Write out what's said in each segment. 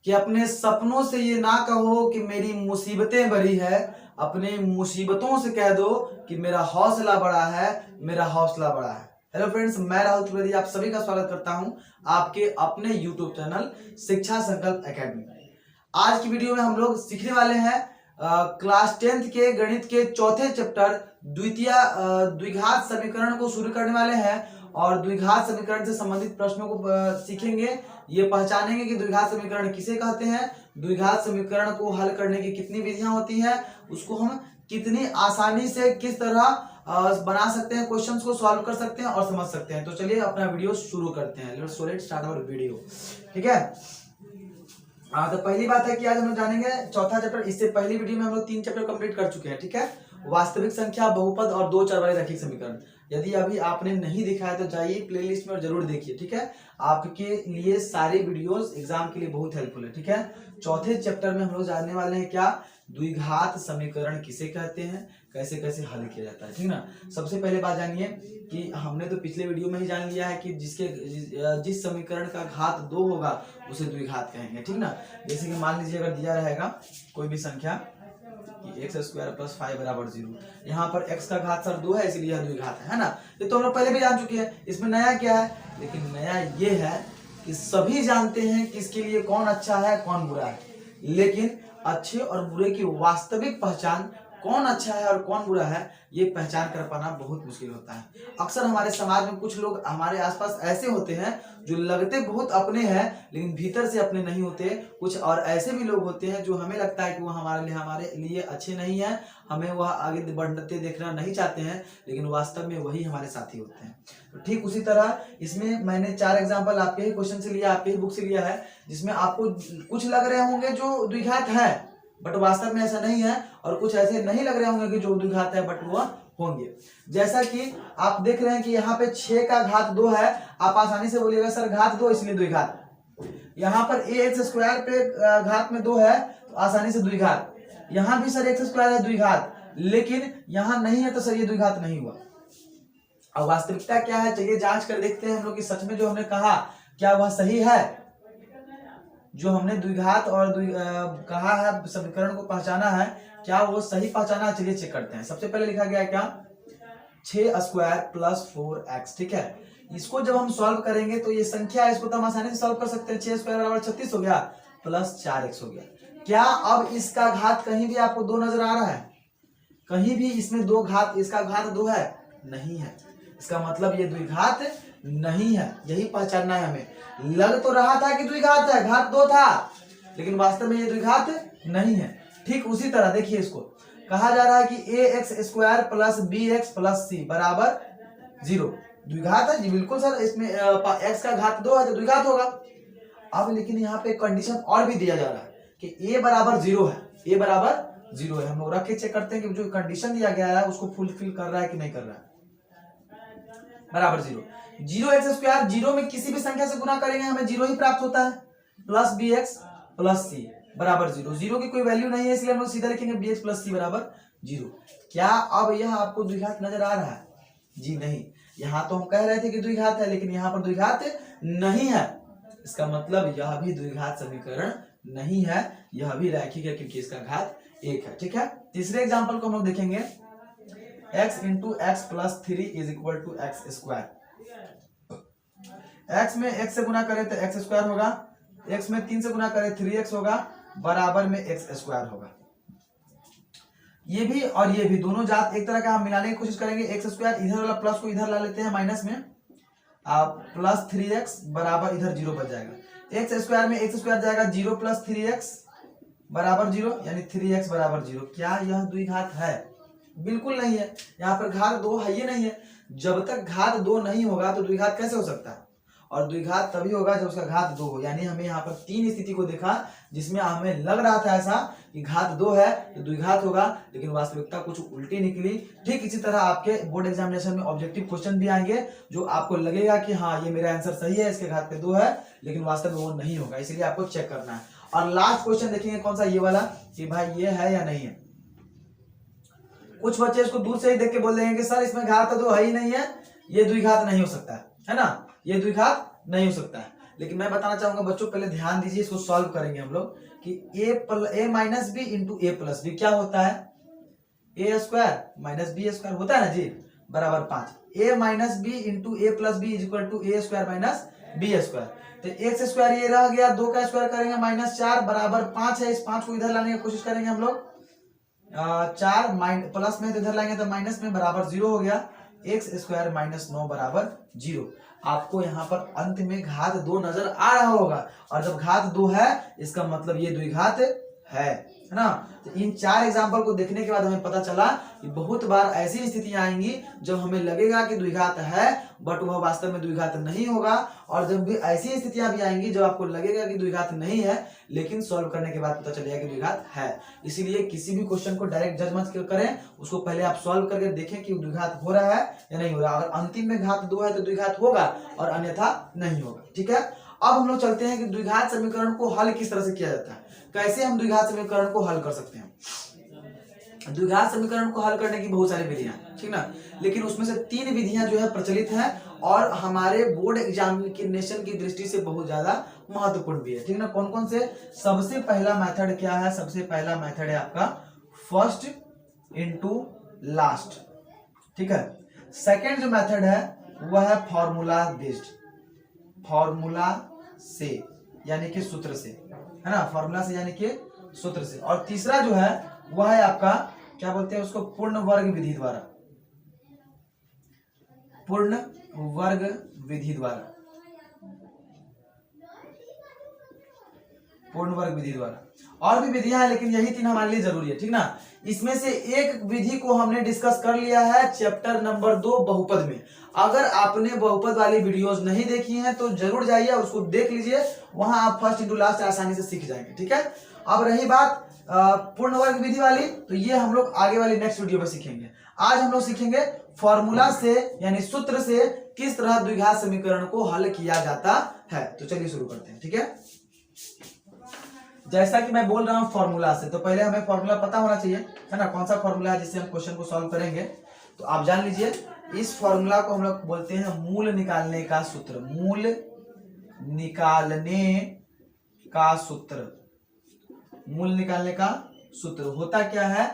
कि अपने सपनों से ये ना कहो कि मेरी मुसीबतें बड़ी है, अपने मुसीबतों से कह दो कि मेरा हौसला बड़ा है, मेरा हौसला बड़ा है। हेलो फ्रेंड्स, मैं राहुल त्रिवेदी आप सभी का स्वागत करता हूं आपके अपने यूट्यूब चैनल शिक्षा संकल्प एकेडमी। आज की वीडियो में हम लोग सीखने वाले हैं क्लास 10th के गणित के चौथे चैप्टर द्विघात समीकरण को शुरू करने वाले हैं और द्विघात समीकरण से संबंधित प्रश्नों को सीखेंगे। ये पहचानेंगे कि द्विघात समीकरण किसे कहते हैं, द्विघात समीकरण को हल करने की कितनी विधियां होती हैं, उसको हम कितनी आसानी से किस तरह बना सकते हैं, क्वेश्चंस को सॉल्व कर सकते हैं और समझ सकते हैं। तो चलिए अपना वीडियो शुरू करते हैं। Let's start our video. ठीक है, तो पहली बात है कि आज हम लोग जानेंगे चौथा चैप्टर। इससे पहली वीडियो में हम लोग 3 चैप्टर कंप्लीट कर चुके हैं। ठीक है, वास्तविक संख्या, बहुपद और 2 चर वाले रैखिक समीकरण। यदि अभी आपने नहीं देखा है तो जाइए प्लेलिस्ट में और जरूर देखिए। ठीक है, आपके लिए सारे वीडियोस एग्जाम के लिए बहुत हेल्पफुल है। ठीक है, चौथे चैप्टर में हम लोग जानने वाले हैं क्या, द्विघात समीकरण किसे कहते हैं, कैसे कैसे हल किया जाता है। ठीक ना, सबसे पहले बात जानिए कि हमने तो पिछले वीडियो में ही जान लिया है कि जिस समीकरण का घात 2 होगा उसे द्विघात कहेंगे। ठीक ना, जैसे कि मान लीजिए अगर दिया रहेगा कोई भी संख्या एक्स स्क्वायर प्लस 5 बराबर 0, यहाँ पर x का घात सर 2 है इसलिए यह द्विघात है ना। ये तो हम लोग पहले भी जान चुके हैं, इसमें नया क्या है, लेकिन नया ये है कि सभी जानते हैं कि इसके लिए कौन अच्छा है कौन बुरा है, लेकिन अच्छे और बुरे की वास्तविक पहचान, कौन अच्छा है और कौन बुरा है, ये पहचान कर पाना बहुत मुश्किल होता है। अक्सर हमारे समाज में कुछ लोग हमारे आसपास ऐसे होते हैं जो लगते बहुत अपने हैं लेकिन भीतर से अपने नहीं होते। कुछ और ऐसे भी लोग होते हैं जो हमें लगता है कि वो हमारे लिए अच्छे नहीं है, हमें वह आगे बढ़ते देखना नहीं चाहते हैं, लेकिन वास्तव में वही हमारे साथी होते हैं। तो ठीक उसी तरह इसमें मैंने 4 एग्जाम्पल आपके ही क्वेश्चन से लिया, आपके ही बुक से लिया है, जिसमें आपको कुछ लग रहे होंगे जो द्विघात है बट वास्तव में ऐसा नहीं है, और कुछ ऐसे नहीं लग रहे होंगे कि जो द्विघात है बट वो होंगे। जैसा कि आप देख रहे हैं कि यहाँ पे 6 का घात 2 है, आप आसानी से बोलिएगा सर घात 2 इसलिए द्विघात। यहाँ पर ax स्क्वायर पे घात में 2 है तो आसानी से द्विघात। यहाँ भी सर x स्क्वायर है द्विघात, लेकिन यहाँ नहीं है तो सर ये द्विघात नहीं हुआ। अब वास्तविकता क्या है, चलिए जांच कर देखते हैं हम लोग कि सच में जो हमने कहा क्या वह सही है। जो हमने द्विघात और कहा है, समीकरण को पहचाना है, क्या वो सही पहचाना है। चलिए चेक करते हैं। सबसे पहले लिखा गया है क्या, 6 स्क्वायर प्लस 4x। ठीक है, इसको जब हम सॉल्व करेंगे तो ये संख्या है, इसको तो हम आसानी से सॉल्व कर सकते हैं। 6 स्क्वायर बराबर 36 हो गया प्लस 4x हो गया। क्या अब इसका घात कहीं भी आपको 2 नजर आ रहा है? कहीं भी इसमें 2 घात, इसका घात 2 है? नहीं है। इसका मतलब ये द्विघात नहीं है, यही पहचानना है हमें। लग तो रहा था कि द्विघात है, घात 2 था, लेकिन वास्तव में ये द्विघात नहीं है। ठीक उसी तरह देखिए, इसको कहा जा रहा है कि ax square plus bx plus c बराबर 0 द्विघात है जी, बिल्कुल सर। इसमें x का घात 2 है तो द्विघात होगा। अब लेकिन यहाँ पे कंडीशन और भी दिया जा रहा है कि a बराबर 0 है, a बराबर 0 है। हम लोग रख के चेक करते हैं कि जो कंडीशन दिया गया है उसको फुलफिल कर रहा है कि नहीं कर रहा है। बराबर 0 x स्क्वायर, 0 में किसी भी संख्या से गुना करेंगे हमें 0 ही प्राप्त होता है, प्लस bx प्लस c बराबर 0। 0 की कोई वैल्यू नहीं है इसलिए हम लोग सीधा लिखेंगे bx प्लस c बराबर 0। क्या अब यह आपको द्विघात नजर आ रहा है? जी नहीं। यहाँ तो हम कह रहे थे कि द्विघात है, लेकिन यहाँ पर द्विघात नहीं है। इसका मतलब यह भी द्विघात समीकरण नहीं है, यह भी रैखिक है क्योंकि इसका घात 1 है। ठीक है, तीसरे एग्जाम्पल को हम लोग देखेंगे। x into x plus 3 is equal to x square. x में x से गुना करें तो x स्क्वायर होगा, x में 3 से गुना करें 3x होगा, बराबर में x स्क्वायर होगा। ये भी और ये भी दोनों जात एक तरह का हम मिलाने की कोशिश करेंगे। x स्क्वायर इधर वाला प्लस को इधर ला लेते हैं माइनस में, प्लस 3x बराबर इधर 0 बच जाएगा। x स्क्वायर में x स्क्वायर जाएगा 0 प्लस 3x बराबर 0, यानी 3x बराबर 0। क्या यह द्विघात है? बिल्कुल नहीं है। यहाँ पर घात 2 है ही नहीं है। जब तक घात 2 नहीं होगा तो द्विघात कैसे हो सकता है? और द्विघात तभी होगा जब उसका घात 2 हो। यानी हमें यहाँ पर 3 स्थिति को देखा जिसमें हमें लग रहा था ऐसा कि घात 2 है तो द्विघात होगा, लेकिन वास्तविकता कुछ उल्टी निकली। ठीक इसी तरह आपके बोर्ड एग्जामिनेशन में ऑब्जेक्टिव क्वेश्चन भी आएंगे जो आपको लगेगा कि हाँ ये मेरा आंसर सही है, इसके घात पे 2 है, लेकिन वास्तव में वो नहीं होगा, इसलिए आपको चेक करना है। और लास्ट क्वेश्चन देखेंगे कौन सा, ये वाला, कि भाई ये है या नहीं है। कुछ बच्चे इसको दूर से ही देख के बोल देंगे कि सर इसमें घात 2 है ही नहीं है, ये द्विघात नहीं हो सकता है ना, ये द्विघात नहीं हो सकता है। लेकिन मैं बताना चाहूंगा बच्चों, पहले ध्यान दीजिए, इसको सॉल्व करेंगे हम लोग कि a minus b into a plus b क्या होता है, a square minus b square होता है ना जी, बराबर 5। a minus b into a plus b is equal to a square minus b square. तो एक्स स्क्वायर ये रह गया, 2 का स्क्वायर करेंगे -4 बराबर 5 है। इस 5 को इधर लाने की कोशिश करेंगे हम लोग, 4 प्लस में तो इधर लाएंगे तो माइनस में, बराबर 0 हो गया। एक्स स्क्वायर माइनस 9 बराबर 0। आपको यहाँ पर अंत में घात 2 नजर आ रहा होगा, और जब घात 2 है इसका मतलब ये द्विघात है ना। तो इन 4 एग्जाम्पल को देखने के बाद हमें पता चला कि बहुत बार ऐसी स्थितियां आएंगी जब हमें लगेगा कि द्विघात है बट वह वास्तव में द्विघात नहीं होगा, और जब भी ऐसी स्थितियां भी आएंगी जब आपको लगेगा कि द्विघात नहीं है लेकिन सॉल्व करने के बाद पता चलेगा कि द्विघात है। इसीलिए किसी भी क्वेश्चन को डायरेक्ट जज मत करें, उसको पहले आप सॉल्व करके देखें कि द्विघात हो रहा है या नहीं हो रहा। अगर अंतिम में घात 2 है तो द्विघात होगा और अन्यथा नहीं होगा। ठीक है, अब हम लोग चलते हैं कि द्विघात समीकरण को हल किस तरह से किया जाता है, कैसे हम द्विघात समीकरण को हल कर सकते हैं। द्विघात समीकरण को हल करने की बहुत सारी विधियां, ठीक ना, लेकिन उसमें से 3 विधियां जो है प्रचलित हैं और हमारे बोर्ड एग्जामिनेशन की दृष्टि से बहुत ज्यादा महत्वपूर्ण भी है, ठीक ना। कौन कौन से? सबसे पहला मेथड क्या है? सबसे पहला मेथड है आपका फर्स्ट इनटू लास्ट, ठीक है। सेकेंड जो मेथड है वह है फॉर्मूला बेस्ड, फॉर्मूला से यानी कि सूत्र से, है ना, फॉर्मूला से यानी कि सूत्र से। और तीसरा जो है वह है आपका क्या बोलते हैं उसको, पूर्ण वर्ग विधि द्वारा, पूर्ण वर्ग विधि द्वारा, पूर्ण वर्ग विधि द्वारा। और भी विधियां हैं लेकिन यही 3 हमारे लिए जरूरी है, ठीक ना। इसमें से एक विधि को हमने डिस्कस कर लिया है चैप्टर नंबर 2 बहुपद में। अगर आपने बहुपद वाली वीडियोस नहीं देखी हैं तो जरूर जाइए और उसको देख लीजिए, वहां आप फर्स्ट इंटू लास्ट आसानी से सीख जाएंगे, ठीक है। अब रही बात पूर्ण वर्ग विधि वाली, तो ये हम लोग आगे वाली नेक्स्ट वीडियो में सीखेंगे। आज हम लोग सीखेंगे फॉर्मूला से यानी सूत्र से किस तरह द्विघात समीकरण को हल किया जाता है। तो चलिए शुरू करते हैं, ठीक है। जैसा कि मैं बोल रहा हूं फॉर्मूला से, तो पहले हमें फॉर्मूला पता होना चाहिए, है ना, कौन सा फॉर्मूला है जिससे हम क्वेश्चन को सॉल्व करेंगे। तो आप जान लीजिए, इस फॉर्मूला को हम लोग बोलते हैं मूल निकालने का सूत्र, मूल निकालने का सूत्र। मूल निकालने का सूत्र होता क्या है,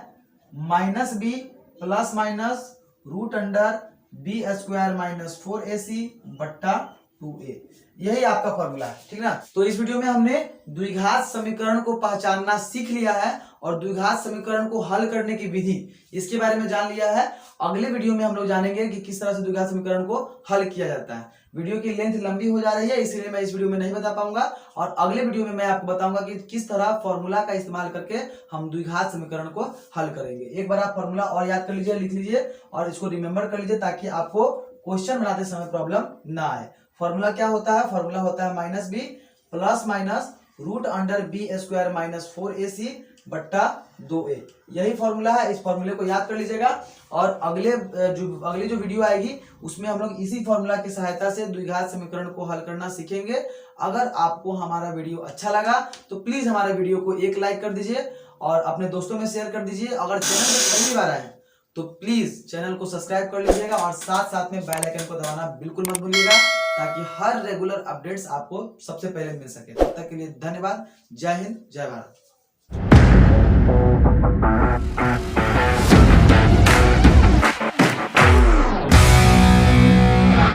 minus b plus minus root under b square minus 4ac बट्टा 2a, यही आपका फॉर्मूला है, ठीक ना। तो इस वीडियो में हमने द्विघात समीकरण को पहचानना सीख लिया है और द्विघात समीकरण को हल करने की विधि इसके बारे में जान लिया है। अगले वीडियो में हम लोग जानेंगे कि किस तरह से द्विघात समीकरण को हल किया जाता है। वीडियो की लेंथ लंबी हो जा रही है इसलिए मैं इस वीडियो में नहीं बता पाऊंगा, और अगले वीडियो में मैं आपको बताऊंगा कि किस तरह फॉर्मूला का इस्तेमाल करके हम द्विघात समीकरण को हल करेंगे। एक बार आप फॉर्मूला और याद कर लीजिए, लिख लीजिए और इसको रिमेंबर कर लीजिए ताकि आपको क्वेश्चन बनाते समय प्रॉब्लम ना आए। फॉर्मूला क्या होता है? फॉर्मूला होता है minus b plus minus root under b square minus 4ac बट्टा 2a, यही फॉर्मूला है। इस फॉर्मूले को याद कर लीजिएगा और अगली जो वीडियो आएगी उसमें हम लोग इसी फॉर्मूला की सहायता से द्विघात समीकरण को हल करना सीखेंगे। अगर आपको हमारा वीडियो अच्छा लगा तो प्लीज हमारे वीडियो को एक लाइक कर दीजिए और अपने दोस्तों में शेयर कर दीजिए। अगर चैनल पर पहली बार आए तो प्लीज चैनल को सब्सक्राइब कर लीजिएगा और साथ साथ में बेल आइकन को दबाना बिल्कुल मत भूलिएगा ताकि हर रेगुलर अपडेट्स आपको सबसे पहले मिल सके। तब तक के लिए धन्यवाद। जय हिंद, जय भारत।